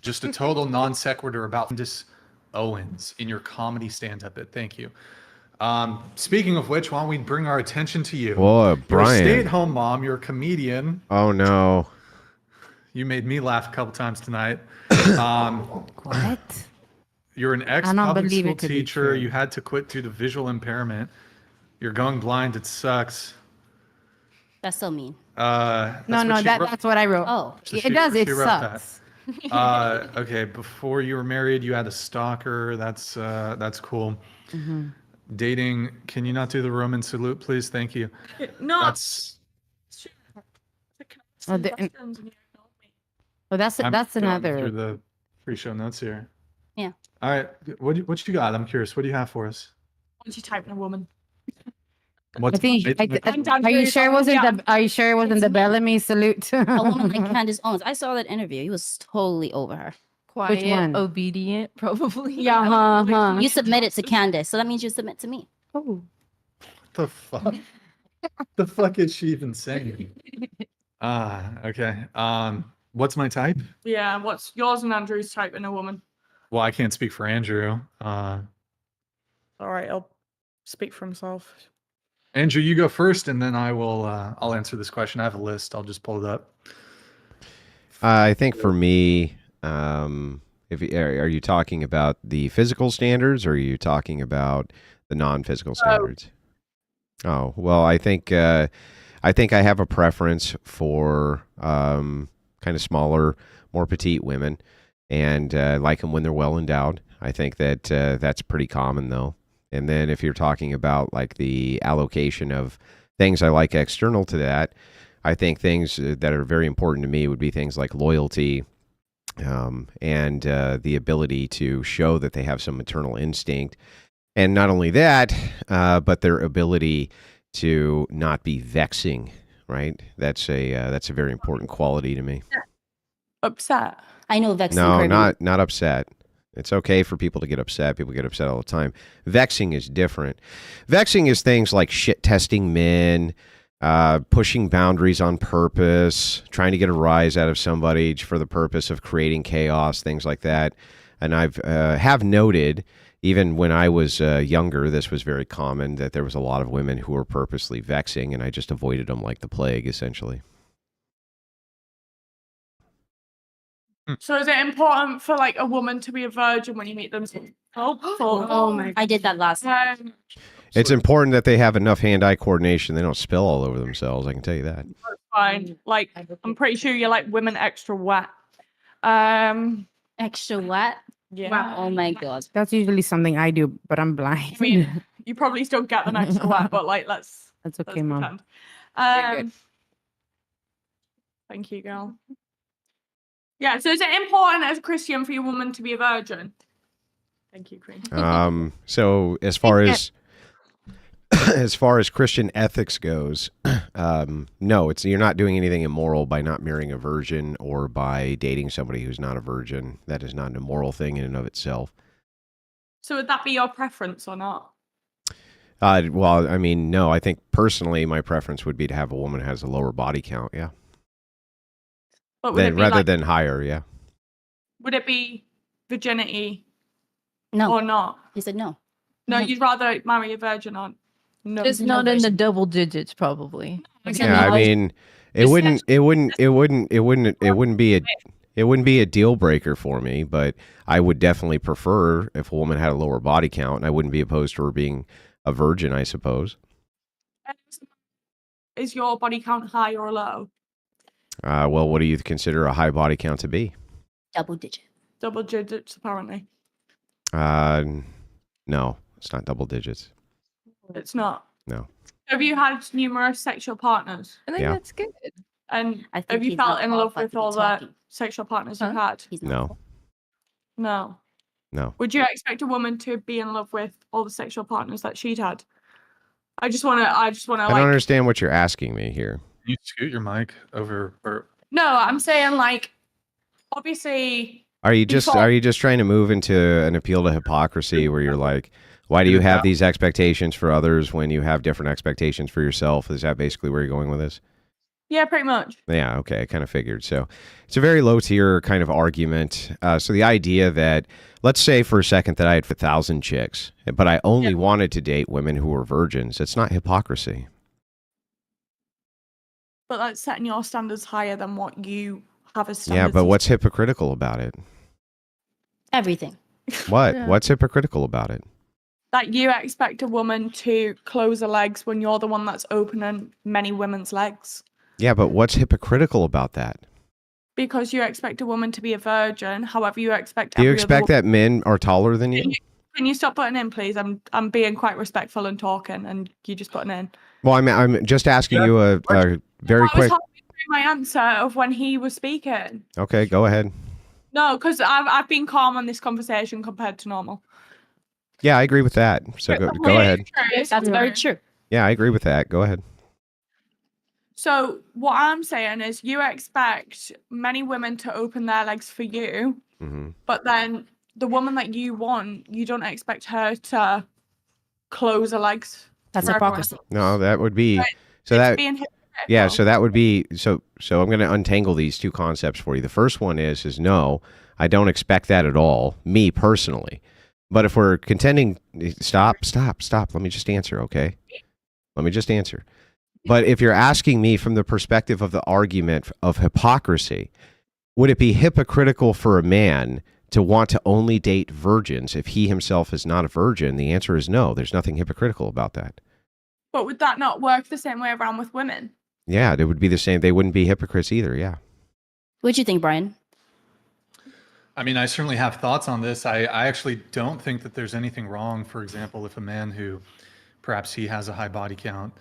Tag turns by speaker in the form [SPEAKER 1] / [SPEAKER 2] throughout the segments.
[SPEAKER 1] just a total non sequitur about Candace Owens in your comedy stand-up bit. Thank you. Speaking of which, why don't we bring our attention to you?
[SPEAKER 2] Whoa, Brian.
[SPEAKER 1] You're a stay-at-home mom. You're a comedian.
[SPEAKER 2] Oh, no.
[SPEAKER 1] You made me laugh a couple times tonight.
[SPEAKER 3] What?
[SPEAKER 1] You're an ex-public school teacher. You had to quit due to visual impairment. You're going blind. It sucks.
[SPEAKER 4] That's so mean.
[SPEAKER 3] That's what I wrote.
[SPEAKER 4] Oh,
[SPEAKER 3] it does. It sucks.
[SPEAKER 1] Okay, before you were married, you had a stalker. That's cool.
[SPEAKER 3] Mm-hmm.
[SPEAKER 1] Dating. Can you not do the Roman salute, please? Thank you.
[SPEAKER 5] No.
[SPEAKER 1] That's.
[SPEAKER 3] That's
[SPEAKER 1] I'm
[SPEAKER 3] another.
[SPEAKER 1] through the pre-show notes here.
[SPEAKER 4] Yeah.
[SPEAKER 1] All right. What you got? I'm curious. What do you have for us?
[SPEAKER 5] Once you type in a woman.
[SPEAKER 1] What's,
[SPEAKER 3] I think. Are you sure it wasn't the Bellamy salute?
[SPEAKER 4] A woman like Candace Owens. I saw that interview. He was totally over her.
[SPEAKER 3] Which one?
[SPEAKER 6] Quiet, obedient, probably.
[SPEAKER 3] Yeah.
[SPEAKER 4] You submitted to Candace, so that means you submit to me.
[SPEAKER 3] Oh.
[SPEAKER 1] the fuck? The fuck is she even saying? Okay. What's my type?
[SPEAKER 5] Yeah, what's yours and Andrew's type in a woman?
[SPEAKER 1] Well, I can't speak for Andrew.
[SPEAKER 5] All right, I'll speak for himself.
[SPEAKER 1] Andrew, you go first, and then I'll answer this question. I have a list. I'll just pull it up.
[SPEAKER 2] I think for me, are you talking about the physical standards, or are you talking about the non-physical standards? Oh, well, I think I have a preference for kind of smaller, more petite women, and like them when they're well endowed. I think that that's pretty common, though. And then if you're talking about like the allocation of things I like external to that, I think things that are very important to me would be things like loyalty, and the ability to show that they have some maternal instinct. And not only that, but their ability to not be vexing, right? That's a very important quality to me.
[SPEAKER 5] Upset.
[SPEAKER 4] I know vexing.
[SPEAKER 2] No, not upset. It's okay for people to get upset. People get upset all the time. Vexing is different. Vexing is things like shit testing men, pushing boundaries on purpose, trying to get a rise out of somebody for the purpose of creating chaos, things like that. And I've have noted, even when I was younger, this was very common, that there was a lot of women who were purposely vexing, and I just avoided them like the plague, essentially.
[SPEAKER 5] So is it important for like a woman to be a virgin when you meet them? Oh my!
[SPEAKER 4] I did that last time.
[SPEAKER 2] It's important that they have enough hand-eye coordination. They don't spill all over themselves. I can tell you that.
[SPEAKER 5] Fine. Like, I'm pretty sure you're like women extra wet.
[SPEAKER 4] Extra wet?
[SPEAKER 5] Yeah.
[SPEAKER 4] Wow. Oh my god.
[SPEAKER 3] That's usually something I do, but I'm blind.
[SPEAKER 5] I mean, you probably still get an extra wet, but like, that's
[SPEAKER 3] okay, Mom.
[SPEAKER 5] pretend.
[SPEAKER 3] You're good.
[SPEAKER 5] Thank you, girl. Yeah. So is it important as a Christian for your woman to be a virgin? Thank you, Queen.
[SPEAKER 2] So as far as as far as Christian ethics goes, no, you're not doing anything immoral by not marrying a virgin or by dating somebody who's not a virgin. That is not an immoral thing in and of itself.
[SPEAKER 5] So would that be your preference or not?
[SPEAKER 2] Well, I mean, no. I think personally, my preference would be to have a woman who has a lower body count. Yeah.
[SPEAKER 5] But would it be
[SPEAKER 2] rather
[SPEAKER 5] like,
[SPEAKER 2] than higher. Yeah.
[SPEAKER 5] would it be virginity
[SPEAKER 4] No.
[SPEAKER 5] or not?
[SPEAKER 4] He said no.
[SPEAKER 5] No, you'd rather marry a virgin or no?
[SPEAKER 6] Just not in the double digits, probably.
[SPEAKER 2] Yeah, I mean, it wouldn't be a deal breaker for me, but I would definitely prefer if a woman had a lower body count, and I wouldn't be opposed to her being a virgin, I suppose.
[SPEAKER 5] Is your body count high or low?
[SPEAKER 2] Well, what do you consider a high body count to be?
[SPEAKER 4] Double digit.
[SPEAKER 5] Double digits, apparently.
[SPEAKER 2] No, it's not double digits.
[SPEAKER 5] It's not.
[SPEAKER 2] No.
[SPEAKER 5] Have you had numerous sexual partners?
[SPEAKER 6] I think
[SPEAKER 2] Yeah.
[SPEAKER 6] that's good.
[SPEAKER 5] And
[SPEAKER 4] I think
[SPEAKER 5] have you
[SPEAKER 4] he's
[SPEAKER 5] felt
[SPEAKER 4] not
[SPEAKER 5] in love
[SPEAKER 4] qualified
[SPEAKER 5] with
[SPEAKER 4] to be
[SPEAKER 5] all the
[SPEAKER 4] talking.
[SPEAKER 5] sexual partners
[SPEAKER 6] Huh?
[SPEAKER 5] you've had?
[SPEAKER 4] He's not.
[SPEAKER 2] No.
[SPEAKER 5] No.
[SPEAKER 2] No.
[SPEAKER 5] Would you expect a woman to be in love with all the sexual partners that she'd had? I just want to
[SPEAKER 2] I
[SPEAKER 5] like.
[SPEAKER 2] don't understand what you're asking me here.
[SPEAKER 1] Can you scoot your mic over? Or
[SPEAKER 5] No, I'm saying like, obviously.
[SPEAKER 2] Are you just trying to move into an appeal to hypocrisy where you're like, why do you have these expectations for others when you have different expectations for yourself? Is that basically where you're going with this?
[SPEAKER 5] Yeah, pretty much.
[SPEAKER 2] Yeah, okay, I kind of figured. So it's a very low tier kind of argument. So the idea that, let's say for a second that I had 1,000 chicks, but I only wanted to date women who were virgins, it's not hypocrisy.
[SPEAKER 5] But that's setting your standards higher than what you have as
[SPEAKER 2] Yeah,
[SPEAKER 5] standards.
[SPEAKER 2] but what's hypocritical about it?
[SPEAKER 4] Everything.
[SPEAKER 2] What?
[SPEAKER 6] Yeah.
[SPEAKER 2] What's hypocritical about it?
[SPEAKER 5] That you expect a woman to close her legs when you're the one that's opening many women's legs.
[SPEAKER 2] Yeah, but what's hypocritical about that?
[SPEAKER 5] Because you expect a woman to be a virgin, however you expect
[SPEAKER 2] Do you
[SPEAKER 5] every other
[SPEAKER 2] expect that men are taller than you?
[SPEAKER 5] Can you stop putting in, please? I'm being quite respectful and talking, and you just putting in.
[SPEAKER 2] Well, I'm just asking you a very
[SPEAKER 5] I was
[SPEAKER 2] quick.
[SPEAKER 5] halfway through my answer of when he was speaking.
[SPEAKER 2] Okay, go ahead.
[SPEAKER 5] No, because I've been calm on this conversation compared to normal.
[SPEAKER 2] Yeah, I agree with that. So go ahead.
[SPEAKER 4] That's very true.
[SPEAKER 2] Yeah, I agree with that. Go ahead.
[SPEAKER 5] So what I'm saying is you expect many women to open their legs for you,
[SPEAKER 2] Hmm.
[SPEAKER 5] but then the woman that you want, you don't expect her to close her legs.
[SPEAKER 4] That's
[SPEAKER 5] for everyone.
[SPEAKER 4] hypocrisy.
[SPEAKER 2] No, that would be
[SPEAKER 5] Right.
[SPEAKER 2] so
[SPEAKER 5] It's
[SPEAKER 2] that
[SPEAKER 5] being
[SPEAKER 2] yeah,
[SPEAKER 5] hypocritical.
[SPEAKER 2] so that would be so I'm going to untangle these two concepts for you. The first one is no, I don't expect that at all, me personally. But if we're contending, stop. Let me just answer, okay? Let me just answer. But if you're asking me from the perspective of the argument of hypocrisy, would it be hypocritical for a man to want to only date virgins if he himself is not a virgin? The answer is no. There's nothing hypocritical about that.
[SPEAKER 5] But would that not work the same way around with women?
[SPEAKER 2] Yeah, it would be the same. They wouldn't be hypocrites either. Yeah.
[SPEAKER 4] What do you think, Brian?
[SPEAKER 1] I mean, I certainly have thoughts on this. I actually don't think that there's anything wrong, for example, if a man who perhaps he has a high body count,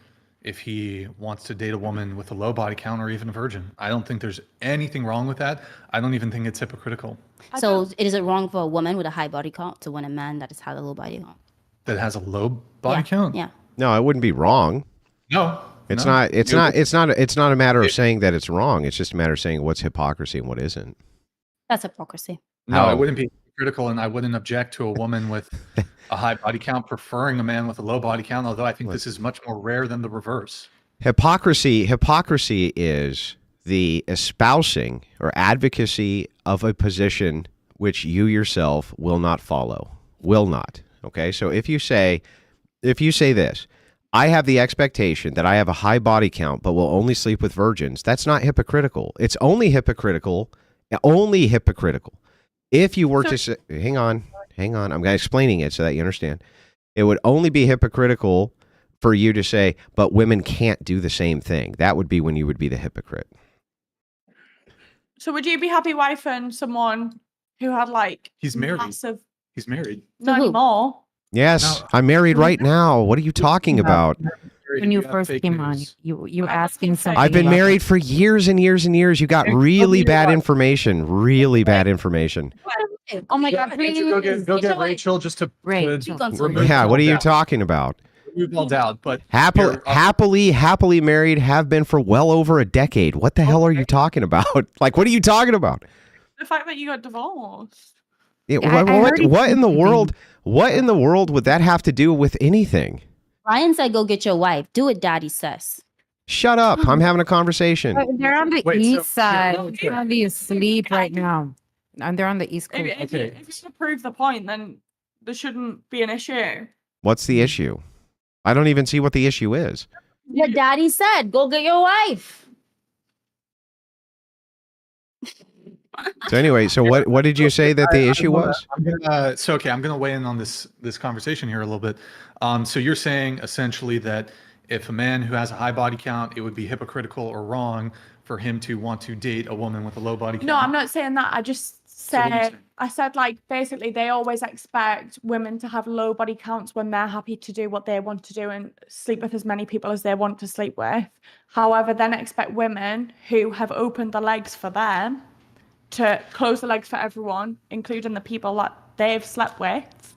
[SPEAKER 1] if he wants to date a woman with a low body count or even a virgin. I don't think there's anything wrong with that. I don't even think it's hypocritical.
[SPEAKER 4] So is it wrong for a woman with a high body count to want a man that has had a low body count?
[SPEAKER 1] That has a low body
[SPEAKER 4] Yeah,
[SPEAKER 1] count?
[SPEAKER 4] Yeah.
[SPEAKER 2] No, it wouldn't be wrong.
[SPEAKER 1] No.
[SPEAKER 2] It's
[SPEAKER 1] no.
[SPEAKER 2] not. It's
[SPEAKER 1] You-
[SPEAKER 2] not. It's not a matter of saying that it's wrong. It's just a matter of saying what's hypocrisy and what isn't.
[SPEAKER 4] That's hypocrisy.
[SPEAKER 1] No,
[SPEAKER 2] How?
[SPEAKER 1] it wouldn't be critical, and I wouldn't object to a woman with a high body count preferring a man with a low body count, although I think this is much more rare than the reverse.
[SPEAKER 2] Hypocrisy is the espousing or advocacy of a position which you yourself will not follow. Will not. Okay? So if you say this, I have the expectation that I have a high body count but will only sleep with virgins. That's not hypocritical. It's only hypocritical if you were to say, hang on, I'm explaining it so that you understand. It would only be hypocritical for you to say, but women can't do the same thing. That would be when you would be the hypocrite.
[SPEAKER 5] So would you be happy wifing someone who had like
[SPEAKER 1] He's married.
[SPEAKER 5] massive
[SPEAKER 1] He's married.
[SPEAKER 5] not
[SPEAKER 4] who?
[SPEAKER 5] anymore?
[SPEAKER 2] Yes,
[SPEAKER 1] No.
[SPEAKER 2] I'm married right now. What are you talking about?
[SPEAKER 3] When you
[SPEAKER 1] have
[SPEAKER 3] first
[SPEAKER 1] fake
[SPEAKER 3] came on,
[SPEAKER 1] news.
[SPEAKER 3] you asking something.
[SPEAKER 2] I've been
[SPEAKER 3] about
[SPEAKER 2] married for years and years and years. You got really bad information. Really bad information.
[SPEAKER 4] Oh my
[SPEAKER 1] Yeah,
[SPEAKER 4] God,
[SPEAKER 1] Rachel, go get Rachel just to
[SPEAKER 3] Rachel.
[SPEAKER 1] remove
[SPEAKER 2] Yeah,
[SPEAKER 1] all
[SPEAKER 2] what are you
[SPEAKER 1] doubt.
[SPEAKER 2] talking about?
[SPEAKER 1] Remove all doubt. But
[SPEAKER 2] Happily married, have been for well over a decade. What the hell are you talking about? Like, what are you talking about?
[SPEAKER 5] The fact that you got divorced.
[SPEAKER 2] Yeah,
[SPEAKER 3] Yeah, I
[SPEAKER 2] what
[SPEAKER 3] heard it
[SPEAKER 2] in the
[SPEAKER 3] from
[SPEAKER 2] world? What in the world would that have to do with anything?
[SPEAKER 4] Brian said, "Go get your wife. Do what Daddy says."
[SPEAKER 2] Shut up! I'm having a conversation.
[SPEAKER 3] They're on the
[SPEAKER 1] Wait,
[SPEAKER 3] east
[SPEAKER 1] so-
[SPEAKER 3] side.
[SPEAKER 1] yeah,
[SPEAKER 3] They're probably asleep right now. And they're on the east coast.
[SPEAKER 5] If
[SPEAKER 1] Okay.
[SPEAKER 5] you can prove the point, then there shouldn't be an issue.
[SPEAKER 2] What's the issue? I don't even see what the issue is.
[SPEAKER 4] What Daddy said. Go get your wife.
[SPEAKER 2] So anyway, so what did you say that the issue was?
[SPEAKER 1] I'm gonna weigh in on this conversation here a little bit. So you're saying essentially that if a man who has a high body count, it would be hypocritical or wrong for him to want to date a woman with a low body count.
[SPEAKER 5] No, I'm not saying that. I just
[SPEAKER 1] what are you
[SPEAKER 5] said
[SPEAKER 1] saying?
[SPEAKER 5] I said like basically they always expect women to have low body counts when they're happy to do what they want to do and sleep with as many people as they want to sleep with. However, then expect women who have opened the legs for them to close the legs for everyone, including the people that they've slept with.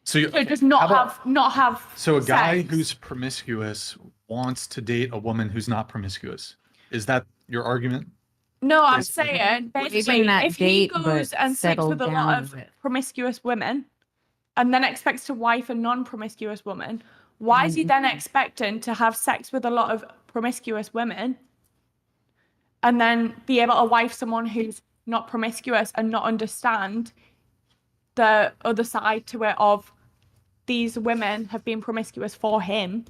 [SPEAKER 1] So you
[SPEAKER 5] So just
[SPEAKER 1] how
[SPEAKER 5] not
[SPEAKER 1] about-
[SPEAKER 5] have
[SPEAKER 1] So a guy
[SPEAKER 5] sex.
[SPEAKER 1] who's promiscuous wants to date a woman who's not promiscuous. Is that your argument?
[SPEAKER 5] No, I'm
[SPEAKER 1] Basically.
[SPEAKER 5] saying
[SPEAKER 3] Maybe
[SPEAKER 5] basically
[SPEAKER 3] not
[SPEAKER 5] if he
[SPEAKER 3] date,
[SPEAKER 5] goes
[SPEAKER 3] but
[SPEAKER 5] and sleeps
[SPEAKER 3] settle
[SPEAKER 5] with a
[SPEAKER 3] down
[SPEAKER 5] lot of
[SPEAKER 3] with.
[SPEAKER 5] promiscuous women and then expects to wife a non-promiscuous woman, why is he then expecting to have sex with a lot of promiscuous women and then be able to wife someone who's not promiscuous and not understand the other side to it of these women have been promiscuous for him.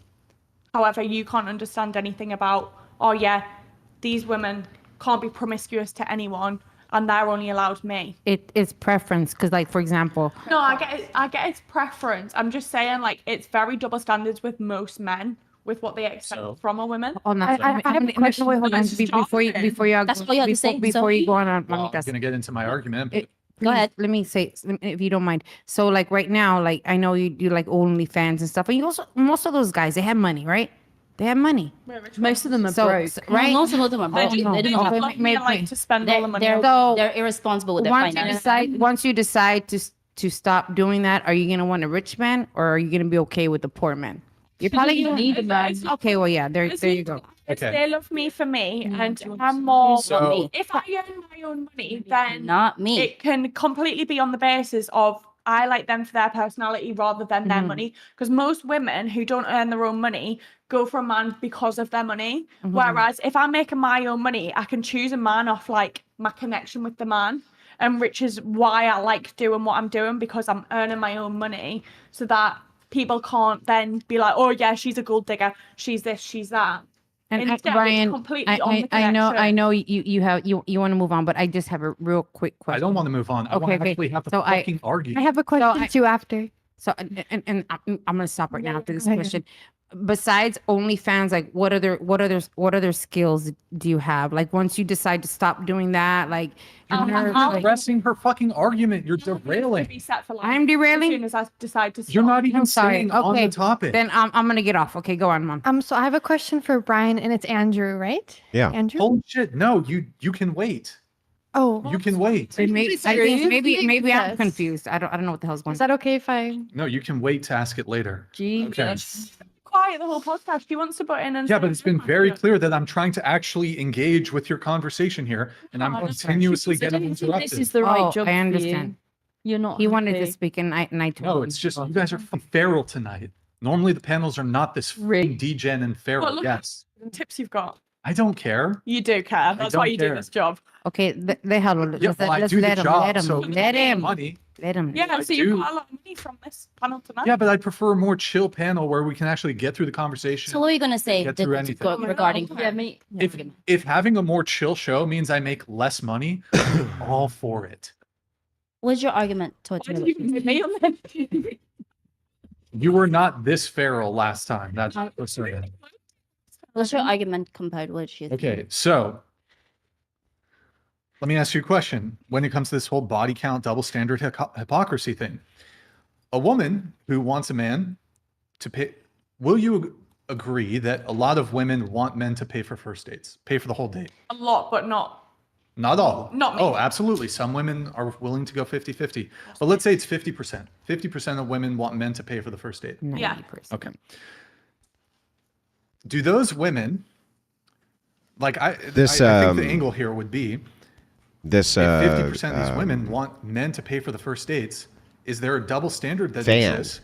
[SPEAKER 5] However, you can't understand anything about, oh yeah, these women can't be promiscuous to anyone and they're only allowed me.
[SPEAKER 3] It is preference because, like, for example,
[SPEAKER 5] No, I get it's preference. I'm just saying, like, it's very double standards with most men with what they expect from a woman.
[SPEAKER 3] hold on.
[SPEAKER 6] I have a question.
[SPEAKER 3] Wait, hold on.
[SPEAKER 5] Let's just jump
[SPEAKER 3] Before you,
[SPEAKER 5] in.
[SPEAKER 3] before you,
[SPEAKER 4] That's what you have to say,
[SPEAKER 3] before you go on,
[SPEAKER 1] Well, I'm
[SPEAKER 3] Mamitas.
[SPEAKER 1] going to get into my argument.
[SPEAKER 3] It-
[SPEAKER 4] Go ahead.
[SPEAKER 3] Let me say, if you don't mind. So, like, right now, like, I know you do like OnlyFans and stuff, and you also, most of those guys, they have money, right? They have money.
[SPEAKER 6] Most of them are
[SPEAKER 3] So,
[SPEAKER 6] broke.
[SPEAKER 3] right?
[SPEAKER 4] Most of them are broke.
[SPEAKER 5] They
[SPEAKER 4] They
[SPEAKER 5] do
[SPEAKER 4] don't
[SPEAKER 5] not
[SPEAKER 4] have.
[SPEAKER 5] love me and like to spend all the money.
[SPEAKER 4] They're,
[SPEAKER 5] on-
[SPEAKER 3] So-
[SPEAKER 4] they're irresponsible with their finances.
[SPEAKER 3] Once you decide to stop doing that, are you gonna want a rich man or are you gonna be okay with the poor man? You're probably gonna
[SPEAKER 6] need a man.
[SPEAKER 3] Okay, well, yeah, there you go.
[SPEAKER 5] It's
[SPEAKER 1] Okay.
[SPEAKER 5] they love me for me, and I'm more.
[SPEAKER 1] So-
[SPEAKER 5] if I earn my own money, then
[SPEAKER 4] Not me.
[SPEAKER 5] it can completely be on the basis of I like them for their personality rather than their money. Because most women who don't earn their own money go for a man because of their money. Whereas if I'm making my own money, I can choose a man off like my connection with the man. And which is why I like doing what I'm doing because I'm earning my own money so that people can't then be like, oh yeah, she's a gold digger, she's this, she's that.
[SPEAKER 3] And
[SPEAKER 5] Instead, it's
[SPEAKER 3] Brian,
[SPEAKER 5] completely on the
[SPEAKER 3] I
[SPEAKER 5] connection.
[SPEAKER 3] know you want to move on, but I just have a real quick question.
[SPEAKER 1] I don't want to move on. I want
[SPEAKER 3] Okay,
[SPEAKER 1] to
[SPEAKER 3] okay.
[SPEAKER 1] actually have the
[SPEAKER 3] So I
[SPEAKER 1] fucking argument.
[SPEAKER 7] I have a question too after.
[SPEAKER 3] So, and I'm gonna stop right now after this question. Besides OnlyFans, like what other skills do you have? Like once you decide to stop doing that, like
[SPEAKER 1] You're not addressing her fucking argument. You're derailing.
[SPEAKER 5] Be set for life
[SPEAKER 3] I'm derailing?
[SPEAKER 5] as soon as I decide to stop.
[SPEAKER 1] You're not even
[SPEAKER 3] I'm sorry.
[SPEAKER 1] staying on
[SPEAKER 3] Okay,
[SPEAKER 1] the topic.
[SPEAKER 3] then I'm gonna get off. Okay, go on, Mom.
[SPEAKER 7] So I have a question for Brian, and it's Andrew, right?
[SPEAKER 2] Yeah.
[SPEAKER 7] Andrew.
[SPEAKER 1] Holy shit. No, you can wait.
[SPEAKER 7] Oh,
[SPEAKER 1] You can wait.
[SPEAKER 3] I think
[SPEAKER 7] serious?
[SPEAKER 3] maybe I'm
[SPEAKER 7] Yes.
[SPEAKER 3] confused. I don't know what the hell's going
[SPEAKER 7] is
[SPEAKER 3] on.
[SPEAKER 7] that okay if I?
[SPEAKER 1] No, you can wait to ask it later. Okay.
[SPEAKER 5] Quiet the whole podcast. She wants to butt in and
[SPEAKER 1] Yeah,
[SPEAKER 5] say
[SPEAKER 1] but it's been
[SPEAKER 5] something.
[SPEAKER 1] very clear that I'm trying to actually engage with your conversation here, and I'm
[SPEAKER 5] Oh, that's
[SPEAKER 1] continuously
[SPEAKER 6] I
[SPEAKER 1] getting
[SPEAKER 6] don't think
[SPEAKER 1] interrupted.
[SPEAKER 6] this is the right
[SPEAKER 3] Oh,
[SPEAKER 6] job
[SPEAKER 3] I
[SPEAKER 6] for
[SPEAKER 3] understand.
[SPEAKER 6] you. You're not.
[SPEAKER 3] He wanted to
[SPEAKER 6] happy.
[SPEAKER 3] speak, and I told
[SPEAKER 1] No,
[SPEAKER 3] him.
[SPEAKER 1] it's just you guys are feral tonight. Normally the panels are not this
[SPEAKER 6] Rigged.
[SPEAKER 1] degen and feral.
[SPEAKER 5] Well, look
[SPEAKER 1] Yes,
[SPEAKER 5] at the tips you've got.
[SPEAKER 1] I don't care.
[SPEAKER 5] You do care. That's why
[SPEAKER 1] don't
[SPEAKER 5] you
[SPEAKER 1] care.
[SPEAKER 5] do this job.
[SPEAKER 3] Okay. Let him.
[SPEAKER 1] Yeah, well, I
[SPEAKER 3] Let's
[SPEAKER 1] do the
[SPEAKER 3] let him.
[SPEAKER 1] job,
[SPEAKER 3] Let him.
[SPEAKER 1] so
[SPEAKER 3] Let him.
[SPEAKER 1] money.
[SPEAKER 3] Let him.
[SPEAKER 5] Yeah,
[SPEAKER 1] I
[SPEAKER 5] so you've
[SPEAKER 1] do.
[SPEAKER 5] got a lot of money from this panel tonight.
[SPEAKER 1] Yeah, but I prefer a more chill panel where we can actually get through the conversation.
[SPEAKER 4] So what are you gonna say
[SPEAKER 1] Get through anything.
[SPEAKER 4] regarding?
[SPEAKER 6] Yeah, me.
[SPEAKER 1] If having a more chill show means I make less money, I'm all for it.
[SPEAKER 4] What's your argument towards
[SPEAKER 5] Why did you
[SPEAKER 4] me?
[SPEAKER 5] give me on that?
[SPEAKER 1] You were not this feral last time. That's for certain.
[SPEAKER 4] What's your argument compared to what she is?
[SPEAKER 1] Okay, so let me ask you a question. When it comes to this whole body count, double standard hypocrisy thing, a woman who wants a man to pay, will you agree that a lot of women want men to pay for first dates, pay for the whole date?
[SPEAKER 5] A lot, but not.
[SPEAKER 1] Not all.
[SPEAKER 5] Not me.
[SPEAKER 1] Oh, absolutely. Some women are willing to go 50-50. But let's say it's 50%. 50% of women want men to pay for the first date.
[SPEAKER 3] 90%.
[SPEAKER 1] Okay. Do those women, like I think the angle here would be,
[SPEAKER 2] This
[SPEAKER 1] if 50% of these women want men to pay for the first dates, is there a double standard that
[SPEAKER 2] Fan
[SPEAKER 1] exists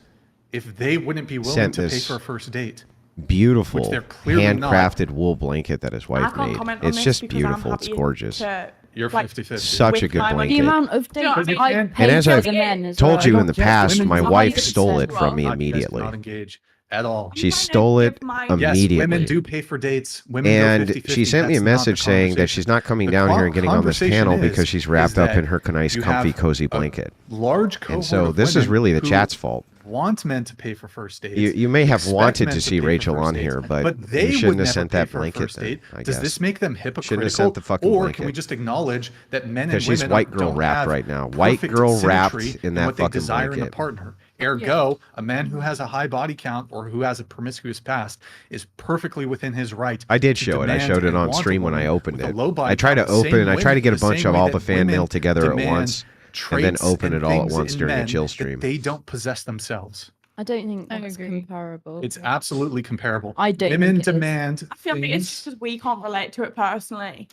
[SPEAKER 1] if they wouldn't be willing
[SPEAKER 2] sent
[SPEAKER 1] to pay
[SPEAKER 2] this
[SPEAKER 1] for a first date?
[SPEAKER 2] beautiful
[SPEAKER 1] they're clearly not.
[SPEAKER 2] handcrafted wool blanket that his
[SPEAKER 5] I
[SPEAKER 2] wife
[SPEAKER 5] can't
[SPEAKER 2] made.
[SPEAKER 5] comment on
[SPEAKER 2] It's
[SPEAKER 5] this
[SPEAKER 2] just
[SPEAKER 5] because I'm
[SPEAKER 2] beautiful. It's
[SPEAKER 5] happy
[SPEAKER 2] gorgeous.
[SPEAKER 5] to,
[SPEAKER 1] You're
[SPEAKER 5] like,
[SPEAKER 1] 50-50.
[SPEAKER 2] Such a
[SPEAKER 5] with
[SPEAKER 2] good
[SPEAKER 5] my money.
[SPEAKER 6] The
[SPEAKER 2] blanket.
[SPEAKER 6] amount of
[SPEAKER 5] Do you know what I
[SPEAKER 6] dates
[SPEAKER 5] mean?
[SPEAKER 6] I
[SPEAKER 1] And
[SPEAKER 6] paid
[SPEAKER 2] as
[SPEAKER 6] for
[SPEAKER 2] I've
[SPEAKER 6] the men as
[SPEAKER 2] Told
[SPEAKER 6] well.
[SPEAKER 2] you in the past,
[SPEAKER 1] women
[SPEAKER 2] my
[SPEAKER 1] do
[SPEAKER 2] wife
[SPEAKER 1] 100%
[SPEAKER 2] stole it
[SPEAKER 5] well.
[SPEAKER 2] from me
[SPEAKER 1] Not- you guys
[SPEAKER 2] immediately.
[SPEAKER 1] Not engage at all.
[SPEAKER 2] She
[SPEAKER 5] I'm
[SPEAKER 2] stole
[SPEAKER 5] gonna
[SPEAKER 2] it
[SPEAKER 5] give my-
[SPEAKER 1] Yes,
[SPEAKER 2] immediately.
[SPEAKER 1] women do pay for dates. Women
[SPEAKER 2] And
[SPEAKER 1] go 50-50.
[SPEAKER 2] she sent me a
[SPEAKER 1] That's not the
[SPEAKER 2] message saying that
[SPEAKER 1] conversation.
[SPEAKER 2] she's not coming
[SPEAKER 1] The
[SPEAKER 2] down here and getting on this
[SPEAKER 1] conversation
[SPEAKER 2] panel
[SPEAKER 1] is-
[SPEAKER 2] because she's
[SPEAKER 1] is
[SPEAKER 2] wrapped up
[SPEAKER 1] that
[SPEAKER 2] in her nice,
[SPEAKER 1] you
[SPEAKER 2] comfy,
[SPEAKER 1] have
[SPEAKER 2] cozy
[SPEAKER 1] a
[SPEAKER 2] blanket.
[SPEAKER 1] Large cohort
[SPEAKER 2] And so
[SPEAKER 1] of
[SPEAKER 2] this is
[SPEAKER 1] women
[SPEAKER 2] really the
[SPEAKER 1] who
[SPEAKER 2] chat's fault.
[SPEAKER 1] Want men to pay for first dates.
[SPEAKER 2] You may have
[SPEAKER 1] expect
[SPEAKER 2] wanted
[SPEAKER 1] men
[SPEAKER 2] to see
[SPEAKER 1] pay for
[SPEAKER 2] Rachel
[SPEAKER 1] first
[SPEAKER 2] on
[SPEAKER 1] dates,
[SPEAKER 2] here, but
[SPEAKER 1] they
[SPEAKER 2] you
[SPEAKER 1] would
[SPEAKER 2] shouldn't have
[SPEAKER 1] never
[SPEAKER 2] sent
[SPEAKER 1] pay
[SPEAKER 2] that
[SPEAKER 1] for a
[SPEAKER 2] blanket
[SPEAKER 1] first
[SPEAKER 2] then,
[SPEAKER 1] date.
[SPEAKER 2] I
[SPEAKER 1] Does
[SPEAKER 2] guess.
[SPEAKER 1] this make them
[SPEAKER 2] Shouldn't
[SPEAKER 1] hypocritical?
[SPEAKER 2] have sent the fucking
[SPEAKER 1] or
[SPEAKER 2] blanket.
[SPEAKER 1] can we just acknowledge that men and
[SPEAKER 2] Because she's
[SPEAKER 1] women
[SPEAKER 2] white girl
[SPEAKER 1] don't
[SPEAKER 2] wrapped
[SPEAKER 1] have
[SPEAKER 2] right now. White
[SPEAKER 1] perfect
[SPEAKER 2] girl wrapped
[SPEAKER 1] symmetry
[SPEAKER 2] in that
[SPEAKER 1] what they
[SPEAKER 2] fucking
[SPEAKER 1] desire in a
[SPEAKER 2] blanket.
[SPEAKER 1] partner. Ergo, a man who has a high body count or who has a promiscuous past is perfectly within his right.
[SPEAKER 2] I did
[SPEAKER 1] to
[SPEAKER 2] show it. I
[SPEAKER 1] demand
[SPEAKER 2] showed it
[SPEAKER 1] and
[SPEAKER 2] on
[SPEAKER 1] want a
[SPEAKER 2] stream when I
[SPEAKER 1] woman
[SPEAKER 2] opened
[SPEAKER 1] with a
[SPEAKER 2] it.
[SPEAKER 1] low body
[SPEAKER 2] I try to
[SPEAKER 1] count. Same
[SPEAKER 2] open. I try to
[SPEAKER 1] women-
[SPEAKER 2] get a
[SPEAKER 1] the
[SPEAKER 2] bunch
[SPEAKER 1] same
[SPEAKER 2] of
[SPEAKER 1] way
[SPEAKER 2] all
[SPEAKER 1] that
[SPEAKER 2] the fan
[SPEAKER 1] women
[SPEAKER 2] mail together at
[SPEAKER 1] demand
[SPEAKER 2] once, and then
[SPEAKER 1] traits
[SPEAKER 2] open
[SPEAKER 1] and
[SPEAKER 2] it all at
[SPEAKER 1] things
[SPEAKER 2] once
[SPEAKER 1] in
[SPEAKER 2] during a
[SPEAKER 1] men
[SPEAKER 2] chill
[SPEAKER 1] that
[SPEAKER 2] stream.
[SPEAKER 1] They don't possess themselves.
[SPEAKER 6] I don't think
[SPEAKER 7] I
[SPEAKER 6] that's
[SPEAKER 7] agree.
[SPEAKER 6] comparable.
[SPEAKER 1] It's absolutely comparable.
[SPEAKER 6] I don't
[SPEAKER 1] Women
[SPEAKER 6] think it is.
[SPEAKER 1] demand
[SPEAKER 5] I feel like it's
[SPEAKER 1] things.
[SPEAKER 5] just because we can't relate to it personally.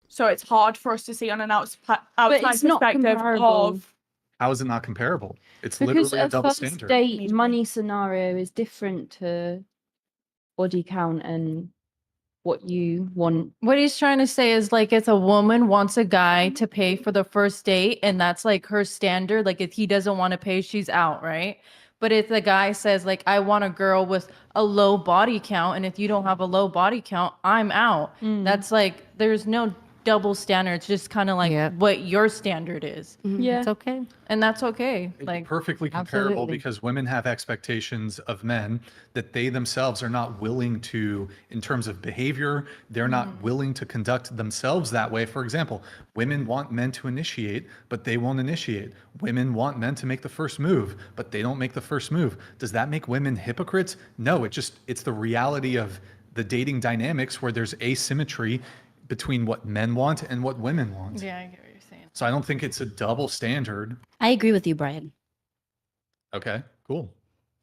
[SPEAKER 5] So it's hard for us to see on an outside
[SPEAKER 6] it's not
[SPEAKER 5] perspective
[SPEAKER 6] comparable.
[SPEAKER 5] of
[SPEAKER 1] How is it not comparable? It's
[SPEAKER 6] Because
[SPEAKER 1] literally a
[SPEAKER 6] a
[SPEAKER 1] double
[SPEAKER 6] first
[SPEAKER 1] standard.
[SPEAKER 6] date money scenario is different to body count and what you want.
[SPEAKER 8] What he's trying to say is like if a woman wants a guy to pay for the first date and that's like her standard, like if he doesn't want to pay, she's out, right? But if the guy says like I want a girl with a low body count and if you don't have a low body count, I'm out. That's like there's no double standard. It's just kind of like
[SPEAKER 3] Yeah.
[SPEAKER 8] what your standard is.
[SPEAKER 6] Yeah.
[SPEAKER 3] It's okay.
[SPEAKER 8] And that's okay.
[SPEAKER 1] It's
[SPEAKER 8] Like
[SPEAKER 1] perfectly comparable
[SPEAKER 3] absolutely.
[SPEAKER 1] because women have expectations of men that they themselves are not willing to, in terms of behavior, they're not willing to conduct themselves that way. For example, women want men to initiate, but they won't initiate. Women want men to make the first move, but they don't make the first move. Does that make women hypocrites? No, it's the reality of the dating dynamics where there's asymmetry between what men want and what women want.
[SPEAKER 8] yeah, I get what you're saying.
[SPEAKER 1] So I don't think it's a double standard.
[SPEAKER 4] I agree with you, Brian.
[SPEAKER 1] Okay, cool.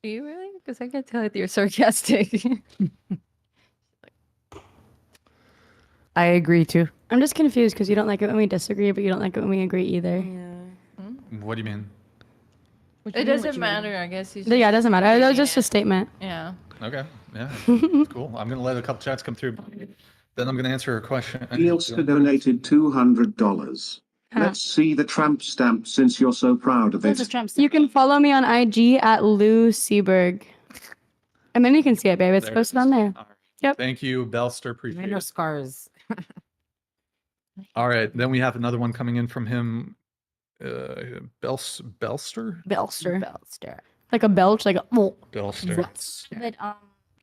[SPEAKER 6] Do you really? Because I can tell that you're sarcastic.
[SPEAKER 3] I agree too.
[SPEAKER 9] I'm just confused because you don't like it when we disagree, but you don't like it when we agree either.
[SPEAKER 1] What do you mean?
[SPEAKER 8] It doesn't matter, I guess. He's
[SPEAKER 9] Yeah, it doesn't matter. That was
[SPEAKER 8] taking
[SPEAKER 9] just a
[SPEAKER 8] it.
[SPEAKER 9] statement.
[SPEAKER 8] Yeah.
[SPEAKER 1] Okay, yeah, that's cool. I'm gonna let a couple chats come through. Then I'm gonna answer a question.
[SPEAKER 10] Nielska donated $200. Let's see the tramp stamp since you're so proud of
[SPEAKER 4] This
[SPEAKER 10] it.
[SPEAKER 4] is Trump's.
[SPEAKER 9] You can follow me on IG at Lou Seberg. And then you can see it, babe. It's
[SPEAKER 1] There it
[SPEAKER 9] posted
[SPEAKER 1] is.
[SPEAKER 9] on there.
[SPEAKER 1] All right.
[SPEAKER 9] Yep.
[SPEAKER 1] Thank you, Belster.
[SPEAKER 3] I
[SPEAKER 1] Appreciate
[SPEAKER 3] know
[SPEAKER 1] it.
[SPEAKER 3] scars.
[SPEAKER 1] All right, then we have another one coming in from him. Belster?
[SPEAKER 9] Belster. Like a belch, like a. Oh,
[SPEAKER 1] Belster.
[SPEAKER 4] But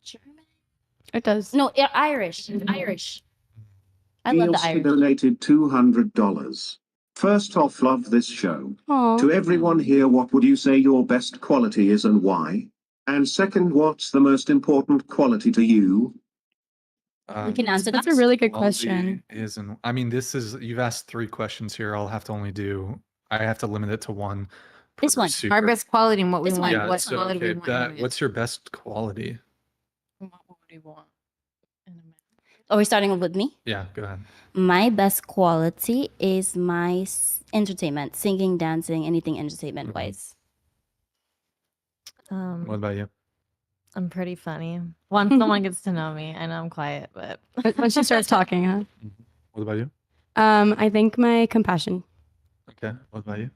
[SPEAKER 4] German?
[SPEAKER 9] it does.
[SPEAKER 4] No, Irish. Irish. I love the
[SPEAKER 10] Nielska
[SPEAKER 4] Irish.
[SPEAKER 10] donated $200. First off, love this show.
[SPEAKER 9] Aw.
[SPEAKER 10] To everyone here, what would you say your best quality is and why? And second, what's the most important quality to you?
[SPEAKER 4] You can answer
[SPEAKER 9] That's
[SPEAKER 4] that.
[SPEAKER 9] a really good
[SPEAKER 1] Quality
[SPEAKER 9] question.
[SPEAKER 1] Isn't. I mean, you've asked 3 questions here. I have to limit it to one.
[SPEAKER 4] This
[SPEAKER 1] per
[SPEAKER 4] one.
[SPEAKER 1] super.
[SPEAKER 3] Our best quality and what we
[SPEAKER 4] This
[SPEAKER 3] want.
[SPEAKER 4] one.
[SPEAKER 1] Yeah,
[SPEAKER 3] What
[SPEAKER 1] so,
[SPEAKER 3] quality
[SPEAKER 1] okay,
[SPEAKER 3] we want. in a man.
[SPEAKER 1] what's your best quality?
[SPEAKER 8] What would you want in a man?
[SPEAKER 4] Are we starting with me?
[SPEAKER 1] Yeah, go ahead.
[SPEAKER 4] My best quality is my entertainment, singing, dancing, anything entertainment wise.
[SPEAKER 1] What about you?
[SPEAKER 11] I'm pretty funny. Once someone gets to know me, I know I'm quiet, but
[SPEAKER 9] When she starts talking, huh?
[SPEAKER 1] What about you?
[SPEAKER 9] I think my compassion.
[SPEAKER 1] Okay, what about you?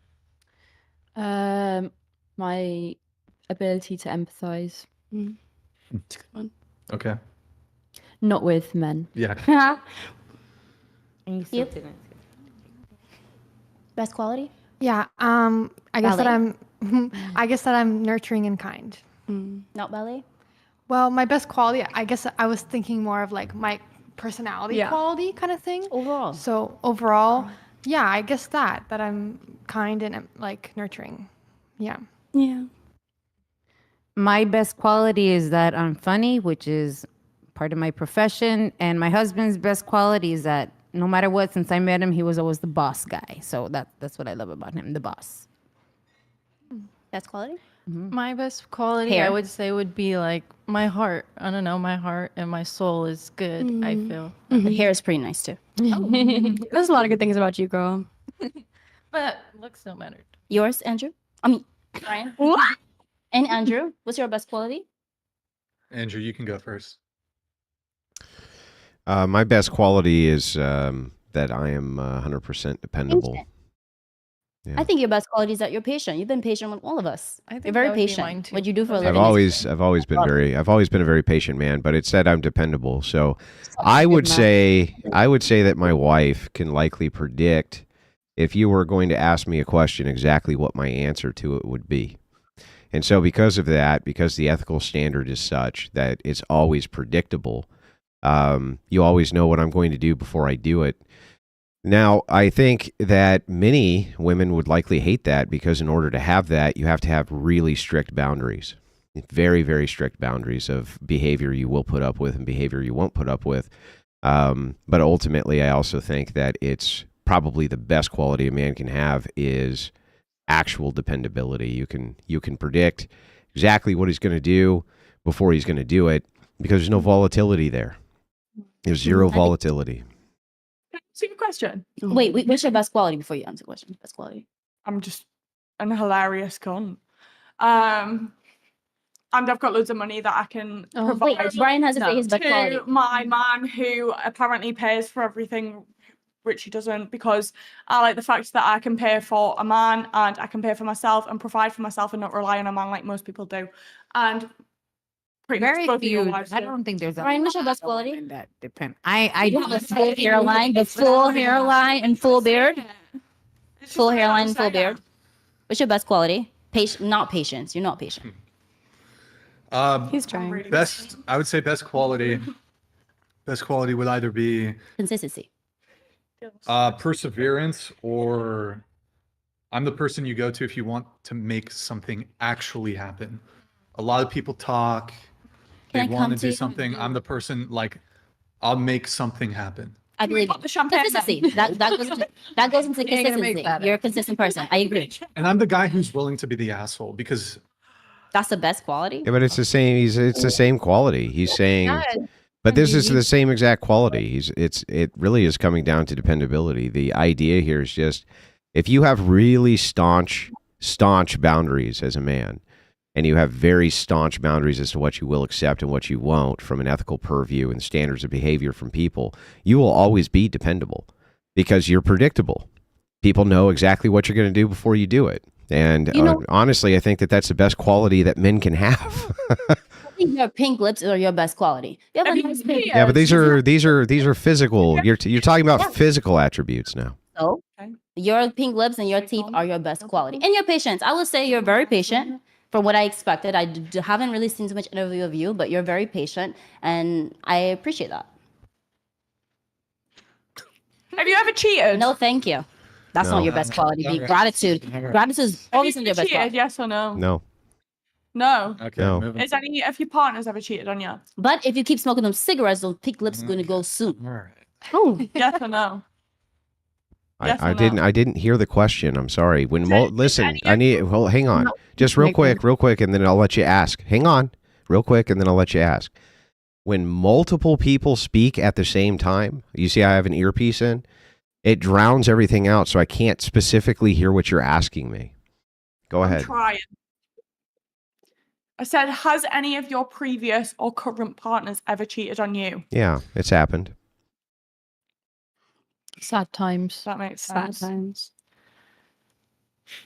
[SPEAKER 6] My ability to empathize,
[SPEAKER 9] It's a good one.
[SPEAKER 1] Okay.
[SPEAKER 6] not with men.
[SPEAKER 1] Yeah.
[SPEAKER 3] And you still
[SPEAKER 4] Yep.
[SPEAKER 3] didn't.
[SPEAKER 4] Best quality?
[SPEAKER 7] Yeah. I guess that
[SPEAKER 4] Ballet?
[SPEAKER 7] I guess that I'm nurturing and kind.
[SPEAKER 4] Not ballet?
[SPEAKER 7] Well, my best quality, I guess I was thinking more of like my personality
[SPEAKER 9] Yeah.
[SPEAKER 7] quality kind of thing.
[SPEAKER 4] Overall.
[SPEAKER 7] So overall, yeah, I guess that I'm kind and like nurturing. Yeah.
[SPEAKER 9] Yeah.
[SPEAKER 3] My best quality is that I'm funny, which is part of my profession. And my husband's best quality is that no matter what, since I met him, he was always the boss guy. So that's what I love about him, the boss.
[SPEAKER 4] Best quality?
[SPEAKER 8] My best quality, I
[SPEAKER 4] Hair.
[SPEAKER 8] would say, would be like my heart. I don't know, my heart and my soul is good, I feel.
[SPEAKER 4] The hair is pretty nice too.
[SPEAKER 9] There's a lot of good things about you, girl.
[SPEAKER 8] But looks don't matter.
[SPEAKER 4] Yours, Andrew? I mean, Brian? What? And Andrew, what's your best quality?
[SPEAKER 1] Andrew, you can go first.
[SPEAKER 2] My best quality is that I am 100% dependable.
[SPEAKER 4] Patient.
[SPEAKER 2] Yeah.
[SPEAKER 4] I think your best quality is that you're patient. You've been patient with all of us.
[SPEAKER 8] I think
[SPEAKER 4] You're very
[SPEAKER 8] that would be
[SPEAKER 4] patient.
[SPEAKER 8] mine, too.
[SPEAKER 4] What you do for a
[SPEAKER 8] I've
[SPEAKER 4] living?
[SPEAKER 2] I've always been a very patient man, but it said I'm dependable. So I
[SPEAKER 3] good
[SPEAKER 2] would
[SPEAKER 3] match.
[SPEAKER 2] say that my wife can likely predict if you were going to ask me a question exactly what my answer to it would be. And so because of that, because the ethical standard is such that it's always predictable, you always know what I'm going to do before I do it. Now, I think that many women would likely hate that because in order to have that, you have to have really strict boundaries, very, very strict boundaries of behavior you will put up with and behavior you won't put up with. But ultimately, I also think that it's probably the best quality a man can have is actual dependability. You can predict exactly what he's going to do before he's going to do it because there's no volatility there. There's zero volatility.
[SPEAKER 5] That's a good question.
[SPEAKER 4] Wait, what's your best quality before you answer the question? Best quality.
[SPEAKER 5] I'm just an hilarious cunt. I and I've got loads of money that I can
[SPEAKER 6] Oh,
[SPEAKER 5] provide.
[SPEAKER 4] Wait, Brian has to say his best
[SPEAKER 5] to
[SPEAKER 4] quality.
[SPEAKER 5] my man who apparently pays for everything, which he doesn't, because I like the fact that I can pay for a man and I can pay for myself and provide for myself and not rely on a man like most people do. And pretty much
[SPEAKER 3] Very
[SPEAKER 5] both of your
[SPEAKER 3] few.
[SPEAKER 5] wives
[SPEAKER 3] I
[SPEAKER 5] do.
[SPEAKER 3] don't think there's a
[SPEAKER 4] Brian, what's your best
[SPEAKER 3] lot of
[SPEAKER 4] quality?
[SPEAKER 3] women that depend. I
[SPEAKER 4] You have a full hairline, the full hairline and full beard.
[SPEAKER 5] It's just
[SPEAKER 4] Full
[SPEAKER 5] like I
[SPEAKER 4] hairline,
[SPEAKER 5] was
[SPEAKER 4] full
[SPEAKER 5] saying.
[SPEAKER 4] beard. What's your best quality? Not patience. You're not patient.
[SPEAKER 9] He's trying.
[SPEAKER 5] Really
[SPEAKER 1] Best, I would say best quality. Best quality would either be
[SPEAKER 4] Consistency.
[SPEAKER 1] perseverance, or I'm the person you go to if you want to make something actually happen. A lot of people talk, they
[SPEAKER 4] Can I
[SPEAKER 1] want
[SPEAKER 4] come
[SPEAKER 1] to
[SPEAKER 4] to
[SPEAKER 1] do
[SPEAKER 4] you?
[SPEAKER 1] something. I'm the person, like, I'll make something happen.
[SPEAKER 4] I believe
[SPEAKER 5] pop the champagne
[SPEAKER 4] consistency. That goes into
[SPEAKER 3] You ain't gonna make
[SPEAKER 4] consistency.
[SPEAKER 3] that
[SPEAKER 4] You're a consistent person. I agree.
[SPEAKER 1] And I'm the guy who's willing to be the asshole because
[SPEAKER 4] That's the best quality.
[SPEAKER 2] Yeah, but it's the same. It's the same quality. He's saying, but this is the same exact quality. It really is coming down to dependability. The idea here is just if you have really staunch boundaries as a man, and you have very staunch boundaries as to what you will accept and what you won't from an ethical purview and standards of behavior from people, you will always be dependable because you're predictable. People know exactly what you're going to do before you do it. And honestly, I think that that's the best quality that men can have.
[SPEAKER 4] I think your pink lips are your best quality. You have a nice pink.
[SPEAKER 2] Yeah, but these are physical. You're talking about physical attributes now.
[SPEAKER 4] So your pink lips and your teeth are your best quality. And your patience. I would say you're very patient from what I expected. I haven't really seen so much interview of you, but you're very patient, and I appreciate that.
[SPEAKER 5] Have you ever cheated?
[SPEAKER 4] No, thank you. That's
[SPEAKER 2] No.
[SPEAKER 4] not your best quality. Be gratitude. Gratitude is
[SPEAKER 5] Have
[SPEAKER 4] always
[SPEAKER 5] you
[SPEAKER 4] in your
[SPEAKER 5] ever
[SPEAKER 4] best
[SPEAKER 5] cheated?
[SPEAKER 4] quality.
[SPEAKER 5] Yes or no?
[SPEAKER 2] No.
[SPEAKER 5] No.
[SPEAKER 1] okay,
[SPEAKER 2] No.
[SPEAKER 1] moving.
[SPEAKER 5] Is any of your partners ever cheated on you?
[SPEAKER 4] But if you keep smoking those cigarettes, those pink lips are going to go soon.
[SPEAKER 1] All right.
[SPEAKER 9] Oh,
[SPEAKER 5] Yes or no? Yes or
[SPEAKER 2] I
[SPEAKER 5] no?
[SPEAKER 2] didn't hear the question. I'm sorry. Listen,
[SPEAKER 5] any
[SPEAKER 2] I
[SPEAKER 5] of
[SPEAKER 2] need. Well, hang on. Just real quick, and then I'll let you ask. Hang on, real quick, and then I'll let you ask. When multiple people speak at the same time, you see, I have an earpiece in. It drowns everything out, so I can't specifically hear what you're asking me. Go
[SPEAKER 5] I'm
[SPEAKER 2] ahead.
[SPEAKER 5] trying. I said, has any of your previous or current partners ever cheated on you?
[SPEAKER 2] Yeah, it's happened.
[SPEAKER 8] Sad times.
[SPEAKER 5] That makes
[SPEAKER 9] sad
[SPEAKER 5] sense.
[SPEAKER 9] times.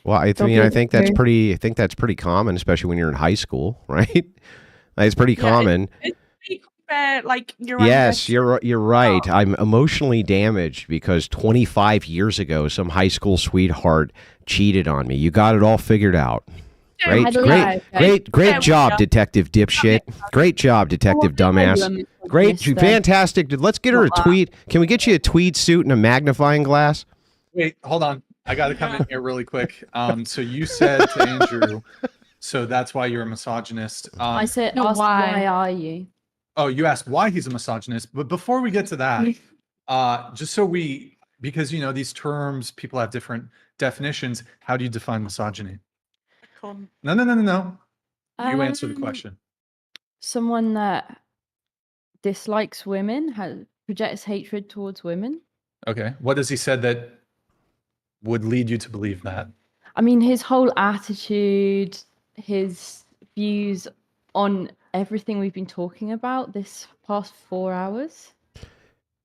[SPEAKER 2] Well, I
[SPEAKER 9] Don't
[SPEAKER 2] mean,
[SPEAKER 9] be
[SPEAKER 2] I think that's
[SPEAKER 9] scared.
[SPEAKER 2] pretty common, especially when you're in high school, right? It's pretty
[SPEAKER 5] Yeah,
[SPEAKER 2] common.
[SPEAKER 5] It's pretty fair, like you're
[SPEAKER 2] Yes, you're right.
[SPEAKER 5] Oh.
[SPEAKER 2] I'm emotionally damaged because 25 years ago, some high school sweetheart cheated on me. You got it all figured out. Great,
[SPEAKER 4] I believe
[SPEAKER 2] great
[SPEAKER 5] Yeah,
[SPEAKER 2] job,
[SPEAKER 5] yeah.
[SPEAKER 2] Detective Dipshit. Great job, Detective Dumbass. Great, fantastic. Let's get her a tweed. Can we get you a tweed suit and a magnifying glass?
[SPEAKER 1] Wait, hold on. I got to come in here really quick. So you said to Andrew, so that's why you're a misogynist.
[SPEAKER 8] I said,
[SPEAKER 6] No,
[SPEAKER 8] ask
[SPEAKER 6] why?
[SPEAKER 8] why are you?
[SPEAKER 1] Oh, you asked why he's a misogynist. But before we get to that, just so because, these terms, people have different definitions. How do you define misogyny? No. You answer the question.
[SPEAKER 8] Someone that dislikes women, projects hatred towards women.
[SPEAKER 1] Okay. What has he said that would lead you to believe that?
[SPEAKER 8] I mean, his whole attitude, his views on everything we've been talking about this past 4 hours.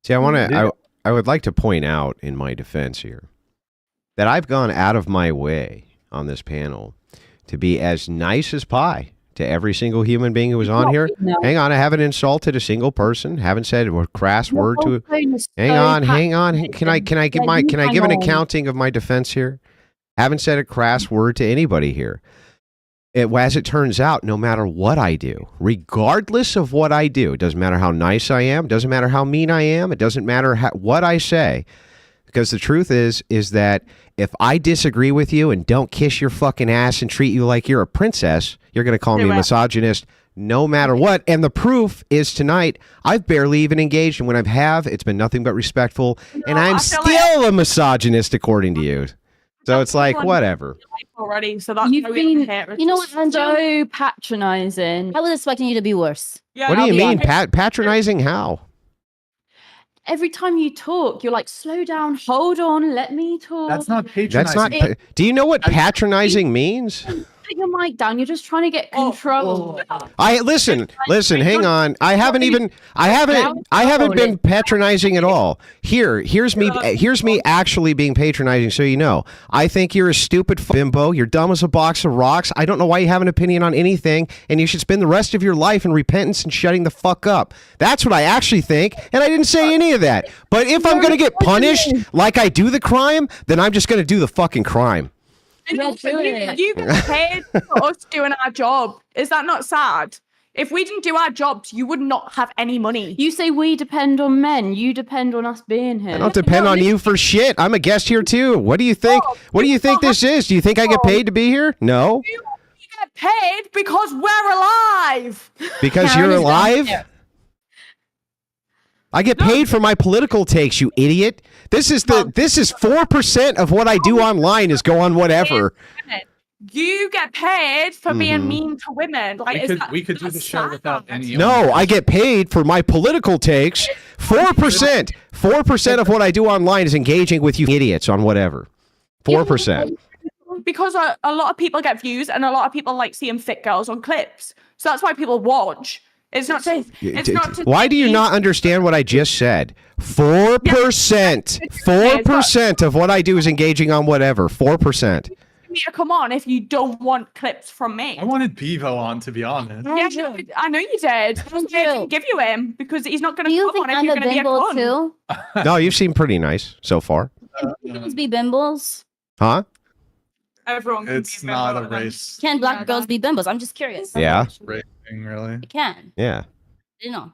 [SPEAKER 2] See, I would like to point out in my defense here that I've gone out of my way on this panel to be as nice as pie to every single human being who was on here.
[SPEAKER 8] No.
[SPEAKER 2] Hang on, I haven't insulted a single person. Haven't said a crass word to. Hang on. Can I give an accounting of my defense here? Haven't said a crass word to anybody here. As it turns out, no matter what I do, regardless of what I do, it doesn't matter how nice I am, it doesn't matter how mean I am, it doesn't matter what I say, because the truth is that if I disagree with you and don't kiss your fucking ass and treat you like you're a princess, you're going to call me a misogynist no matter what. And the proof is tonight, I've barely even engaged, and when I have, it's been nothing but respectful, and I'm still a misogynist according to you. So it's like, whatever.
[SPEAKER 5] Already, so that's
[SPEAKER 8] You've been,
[SPEAKER 4] You know what, Andrew?
[SPEAKER 8] so patronizing.
[SPEAKER 4] I was expecting you to be worse.
[SPEAKER 5] Yeah,
[SPEAKER 2] What do
[SPEAKER 4] I'll
[SPEAKER 2] you
[SPEAKER 4] be
[SPEAKER 2] mean?
[SPEAKER 4] honest.
[SPEAKER 2] Patronizing how?
[SPEAKER 8] Every time you talk, you're like, slow down, hold on, let me talk.
[SPEAKER 1] That's not
[SPEAKER 2] That's
[SPEAKER 1] patronizing.
[SPEAKER 2] not. Do you know what patronizing means?
[SPEAKER 6] put your mic down. You're just trying to get control.
[SPEAKER 2] Listen, hang on. I haven't been patronizing at all. Here's me actually being patronizing, so you know. I think you're a stupid bimbo. You're dumb as a box of rocks. I don't know why you have an opinion on anything, and you should spend the rest of your life in repentance and shutting the fuck up. That's what I actually think, and I didn't say any of that. But if I'm gonna get punished like I do the crime, then I'm just gonna do the fucking crime.
[SPEAKER 5] You get paid for us doing our job. Is that not sad? If we didn't do our jobs, you would not have any money.
[SPEAKER 6] You say we depend on men. You depend on us being here.
[SPEAKER 2] I don't depend on you for shit. I'm a guest here too. What do you think? What do you think this is? Do you think I get paid to be here? No.
[SPEAKER 5] You get paid because we're alive.
[SPEAKER 2] Because you're alive? I get paid for my political takes, you idiot. This is 4% of what I do online is go on whatever.
[SPEAKER 5] You get paid for being mean to women. Like
[SPEAKER 1] we could do the show without any.
[SPEAKER 2] No, I get paid for my political takes. 4%. 4% of what I do online is engaging with you idiots on whatever. 4%.
[SPEAKER 5] Because a lot of people get views and a lot of people like seeing fit girls on clips. So that's why people watch. It's not to
[SPEAKER 2] Why do you not understand what I just said? 4%. 4% of what I do is engaging on whatever. 4%.
[SPEAKER 5] Come on, if you don't want clips from me.
[SPEAKER 1] I wanted BEAVO on, to be honest.
[SPEAKER 5] Yeah, I know you did. I didn't give you him because he's not going to come on if you're going to be a
[SPEAKER 4] bimble
[SPEAKER 5] cunt.
[SPEAKER 4] too?
[SPEAKER 2] No, you seem pretty nice so far.
[SPEAKER 4] Can be bimbles?
[SPEAKER 2] Huh?
[SPEAKER 5] Everyone can
[SPEAKER 1] It's
[SPEAKER 5] be
[SPEAKER 1] not a
[SPEAKER 5] bimbo.
[SPEAKER 1] race.
[SPEAKER 4] Can black girls be bimbos? I'm just curious.
[SPEAKER 2] Yeah.
[SPEAKER 1] Racing, really.
[SPEAKER 4] It can.
[SPEAKER 2] Yeah.
[SPEAKER 4] You know.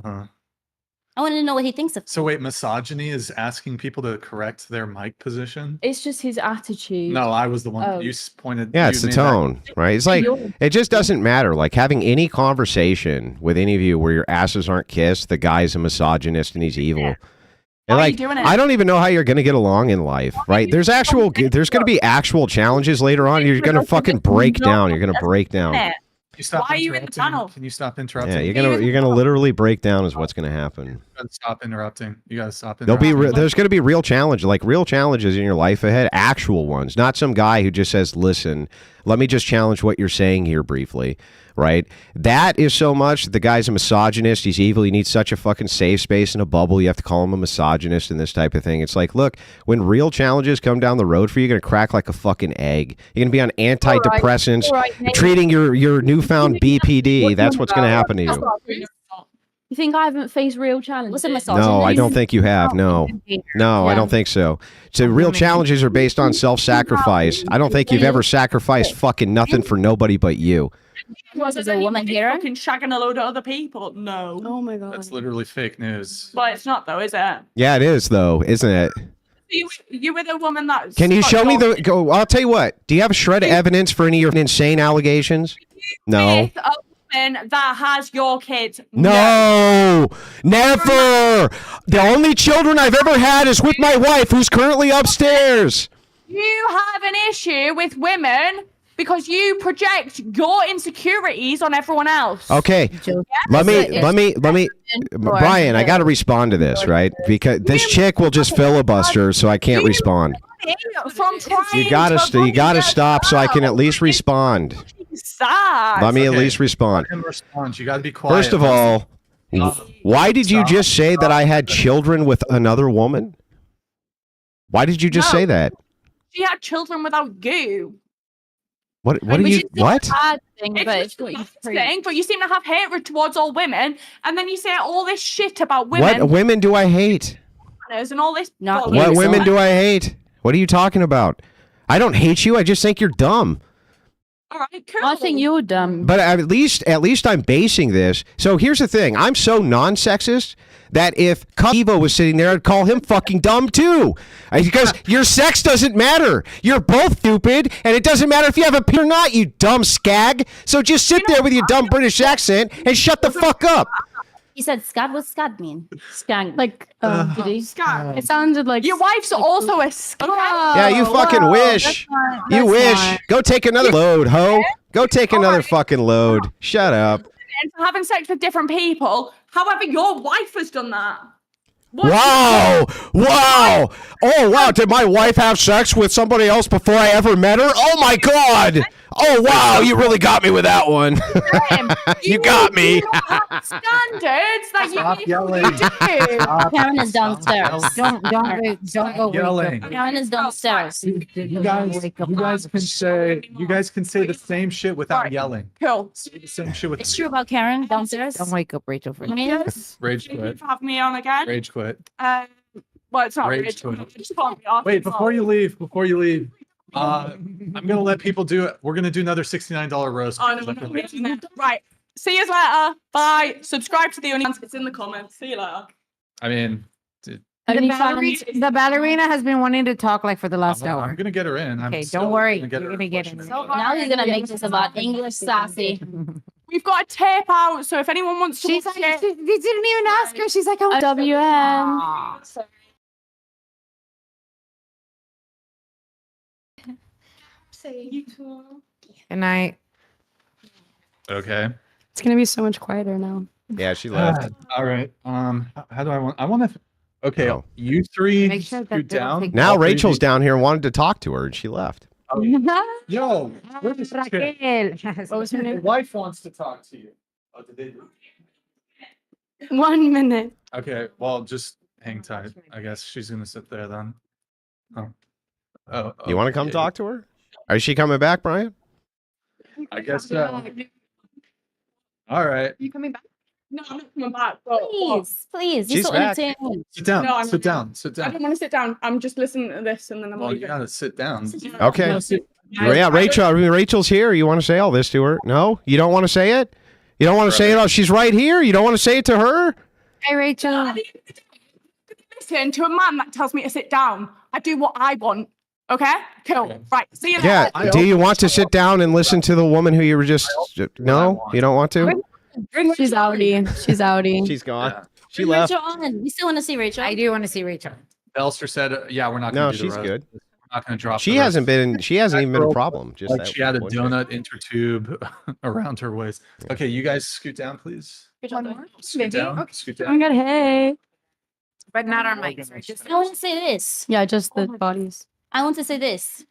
[SPEAKER 1] Uh-huh.
[SPEAKER 4] I wanted to know what he thinks of.
[SPEAKER 1] So wait, misogyny is asking people to correct their mic position?
[SPEAKER 6] It's just his attitude.
[SPEAKER 1] No, I was the one
[SPEAKER 6] Oh.
[SPEAKER 1] you pointed.
[SPEAKER 2] Yeah,
[SPEAKER 1] you
[SPEAKER 2] it's the
[SPEAKER 1] made that-
[SPEAKER 2] tone, right? It's like, it just doesn't matter. Like having any conversation with any of you where your asses aren't kissed, the guy's a misogynist and he's evil. And
[SPEAKER 5] Why are
[SPEAKER 2] like,
[SPEAKER 5] you doing it?
[SPEAKER 2] I don't even know how you're going to get along in life, right? There's going to be actual challenges later on. You're going to fucking break down. You're going to break down.
[SPEAKER 1] Can you stop
[SPEAKER 5] Why are you in the
[SPEAKER 1] interrupting?
[SPEAKER 5] tunnel?
[SPEAKER 1] Can you stop interrupting?
[SPEAKER 2] Yeah, you're gonna literally break down is what's going to happen.
[SPEAKER 1] You gotta stop interrupting. You gotta stop
[SPEAKER 2] There'll
[SPEAKER 1] interrupting.
[SPEAKER 2] be there's going to be real challenges in your life ahead, actual ones, not some guy who just says, "Listen, let me just challenge what you're saying here briefly." Right? That is so much. The guy's a misogynist. He's evil. He needs such a fucking safe space and a bubble. You have to call him a misogynist and this type of thing. It's like, look, when real challenges come down the road for you, you're going to crack like a fucking egg. You're going to be on antidepressants, treating your newfound BPD. That's what's going to happen to you.
[SPEAKER 6] You think I haven't faced real challenges?
[SPEAKER 4] What's a misogynist?
[SPEAKER 2] No, I don't think you have. No, I don't think so. So real challenges are based on self-sacrifice. I don't think you've ever sacrificed fucking nothing for nobody but you.
[SPEAKER 4] Is a woman here?
[SPEAKER 5] Fucking shagging a load of other people. No.
[SPEAKER 9] Oh my god.
[SPEAKER 1] That's literally fake news.
[SPEAKER 5] But it's not though, is it?
[SPEAKER 2] Yeah, it is though, isn't it?
[SPEAKER 5] You were the woman that.
[SPEAKER 2] Can you show me the? Go. I'll tell you what. Do you have a shred of evidence for any of your insane allegations? No.
[SPEAKER 5] With a woman that has your kids.
[SPEAKER 2] No, never. The only children I've ever had is with my wife, who's currently upstairs.
[SPEAKER 5] You have an issue with women because you project your insecurities on everyone else.
[SPEAKER 2] Okay, let me, Brian, I got to respond to this, right? Because this chick will just filibuster, so I can't respond.
[SPEAKER 5] From trying
[SPEAKER 2] You gotta stop, so I can at least respond.
[SPEAKER 5] Sad.
[SPEAKER 2] Let me at
[SPEAKER 1] Okay.
[SPEAKER 2] least respond.
[SPEAKER 1] Let him respond. You gotta be quiet.
[SPEAKER 2] First of all, why did you just say that I had children with another woman? Why did you just say that?
[SPEAKER 5] She had children without you.
[SPEAKER 2] What do you what?
[SPEAKER 6] Bad thing,
[SPEAKER 5] It's
[SPEAKER 6] but
[SPEAKER 5] just
[SPEAKER 6] it's what
[SPEAKER 5] a
[SPEAKER 6] you
[SPEAKER 5] bad
[SPEAKER 6] preach.
[SPEAKER 5] thing, but you seem to have hatred towards all women, and then you say all this shit about women.
[SPEAKER 2] What women do I hate?
[SPEAKER 5] And all this.
[SPEAKER 4] Not
[SPEAKER 5] bullshit.
[SPEAKER 2] What women do I hate? What are you talking about? I don't hate you. I just think you're dumb.
[SPEAKER 5] All right, cool.
[SPEAKER 6] I think you're dumb.
[SPEAKER 2] But at least I'm basing this. So here's the thing. I'm so non-sexist that if BEAVO was sitting there, I'd call him fucking dumb too. Because your sex doesn't matter. You're both stupid, and it doesn't matter if you have a pee or not, you dumb scag. So just sit there with your dumb British accent and shut the fuck up.
[SPEAKER 4] He said scad. What's scad mean?
[SPEAKER 6] Skank.
[SPEAKER 9] Like,
[SPEAKER 6] Did he?
[SPEAKER 5] Scott.
[SPEAKER 9] it sounded like
[SPEAKER 5] Your wife's also a skank.
[SPEAKER 2] Yeah, you fucking wish. You
[SPEAKER 6] that's
[SPEAKER 2] wish.
[SPEAKER 6] not-
[SPEAKER 2] Go take another load, ho. Go take another fucking load. Shut up.
[SPEAKER 5] And for having sex with different people. However, your wife has done that. What-
[SPEAKER 2] Wow! Wow! Oh, wow. Did my wife have sex with somebody else before I ever met her? Oh, my God! Oh wow, you really got me with that one. You got me.
[SPEAKER 5] Standards that
[SPEAKER 1] Stop
[SPEAKER 5] you
[SPEAKER 1] yelling.
[SPEAKER 5] do.
[SPEAKER 4] Karen is downstairs.
[SPEAKER 3] Don't go
[SPEAKER 1] Yelling.
[SPEAKER 4] Karen is downstairs.
[SPEAKER 1] You guys can say the same shit without yelling.
[SPEAKER 5] Cool.
[SPEAKER 1] Say the same shit with
[SPEAKER 4] It's true about Karen downstairs.
[SPEAKER 3] Don't wake up Rachel for that.
[SPEAKER 5] Yes.
[SPEAKER 1] Rage
[SPEAKER 5] Thank you
[SPEAKER 1] quit.
[SPEAKER 5] for having me on again.
[SPEAKER 1] Rage quit.
[SPEAKER 5] Well, it's not
[SPEAKER 1] Rage
[SPEAKER 5] rage.
[SPEAKER 1] quit.
[SPEAKER 5] I just can't be off.
[SPEAKER 1] Wait, before you leave, I'm gonna let people do it. We're gonna do another $69 roast.
[SPEAKER 5] Oh, no, I'm not doing that. Right. See you later. Bye. Subscribe to the OnlyFans. It's in the comments. See you later.
[SPEAKER 1] I mean,
[SPEAKER 3] The ballerina has been wanting to talk like for the last
[SPEAKER 1] I'm
[SPEAKER 3] hour.
[SPEAKER 1] gonna get her in.
[SPEAKER 3] Okay,
[SPEAKER 1] still
[SPEAKER 3] don't worry.
[SPEAKER 1] gonna get
[SPEAKER 3] You're
[SPEAKER 1] her
[SPEAKER 3] gonna get in.
[SPEAKER 1] questions.
[SPEAKER 4] Now he's gonna make this about English sassy.
[SPEAKER 5] We've got a tape out, so if anyone wants to
[SPEAKER 3] She's
[SPEAKER 5] watch
[SPEAKER 3] like,
[SPEAKER 5] it,
[SPEAKER 3] they didn't even ask her. She's like, oh,
[SPEAKER 9] WM.
[SPEAKER 3] Good night.
[SPEAKER 1] Okay.
[SPEAKER 9] It's gonna be so much quieter now.
[SPEAKER 2] Yeah, she left.
[SPEAKER 1] All right. How do I want to? Okay,
[SPEAKER 2] Oh.
[SPEAKER 1] you three
[SPEAKER 3] Make sure that
[SPEAKER 1] scoot
[SPEAKER 3] they don't
[SPEAKER 1] down.
[SPEAKER 3] take-
[SPEAKER 2] Now
[SPEAKER 1] All three of
[SPEAKER 2] Rachel's
[SPEAKER 1] you-
[SPEAKER 2] down here and wanted to talk to her, and she left.
[SPEAKER 1] Yo, where's this chick?
[SPEAKER 3] Raquel.
[SPEAKER 5] what was her
[SPEAKER 1] Your
[SPEAKER 5] name?
[SPEAKER 1] wife wants to talk to you. Oh, did they?
[SPEAKER 9] 1 minute.
[SPEAKER 1] Okay, well, just hang tight. I guess she's gonna sit there then. Oh.
[SPEAKER 2] You want to come
[SPEAKER 1] okay.
[SPEAKER 2] talk to her? Is she coming back, Brian?
[SPEAKER 1] I guess so. All right.
[SPEAKER 5] You coming back? No, I'm not coming back. But
[SPEAKER 4] Please.
[SPEAKER 2] She's
[SPEAKER 4] You're so
[SPEAKER 2] back.
[SPEAKER 4] entertaining.
[SPEAKER 1] Sit down.
[SPEAKER 5] No, I'm
[SPEAKER 1] sit
[SPEAKER 5] not.
[SPEAKER 1] down. Sit
[SPEAKER 5] I
[SPEAKER 1] down.
[SPEAKER 5] don't want to sit down. I'm just listening to this and then I'm
[SPEAKER 1] Well, you
[SPEAKER 5] leaving.
[SPEAKER 1] gotta sit down.
[SPEAKER 2] Okay.
[SPEAKER 1] No, sit-
[SPEAKER 2] Yeah, Rachel. I mean, Rachel's here. You want to say all this to her? No, you don't want to say it. You don't want to say it. Oh, she's right here. You don't want to say it to her.
[SPEAKER 3] Hey, Rachel.
[SPEAKER 5] Listen to a man that tells me to sit down. I do what I want. Okay? Cool.
[SPEAKER 1] Okay.
[SPEAKER 5] Right. See you later.
[SPEAKER 2] Yeah.
[SPEAKER 1] I
[SPEAKER 2] Do you
[SPEAKER 1] also-
[SPEAKER 2] want to sit down and listen to the woman who you were just? No, you don't want to.
[SPEAKER 9] She's outie. She's outie.
[SPEAKER 2] She's gone.
[SPEAKER 1] Yeah.
[SPEAKER 2] She
[SPEAKER 4] Bring
[SPEAKER 2] left.
[SPEAKER 4] Rachel on. We still want to see Rachel.
[SPEAKER 3] I do want to see Rachel.
[SPEAKER 1] Elster said, "Yeah, we're not gonna
[SPEAKER 2] No,
[SPEAKER 1] do the
[SPEAKER 2] she's
[SPEAKER 1] roast.
[SPEAKER 2] good.
[SPEAKER 1] We're not gonna drop."
[SPEAKER 2] She
[SPEAKER 1] the roast."
[SPEAKER 2] hasn't been. She hasn't even been a
[SPEAKER 1] girl,
[SPEAKER 2] problem. Just
[SPEAKER 1] Like
[SPEAKER 2] that
[SPEAKER 1] she had a
[SPEAKER 2] one chick.
[SPEAKER 1] donut intertube around her waist. Okay, you guys scoot down, please.
[SPEAKER 5] One more.
[SPEAKER 1] Scoot
[SPEAKER 5] Maybe.
[SPEAKER 1] down.
[SPEAKER 5] Okay.
[SPEAKER 1] Scoot
[SPEAKER 9] Oh
[SPEAKER 1] down.
[SPEAKER 9] my god, hey.
[SPEAKER 3] But not our mics. Right? Just
[SPEAKER 4] I want to say this.
[SPEAKER 9] Yeah, just the bodies.
[SPEAKER 4] I want to say this.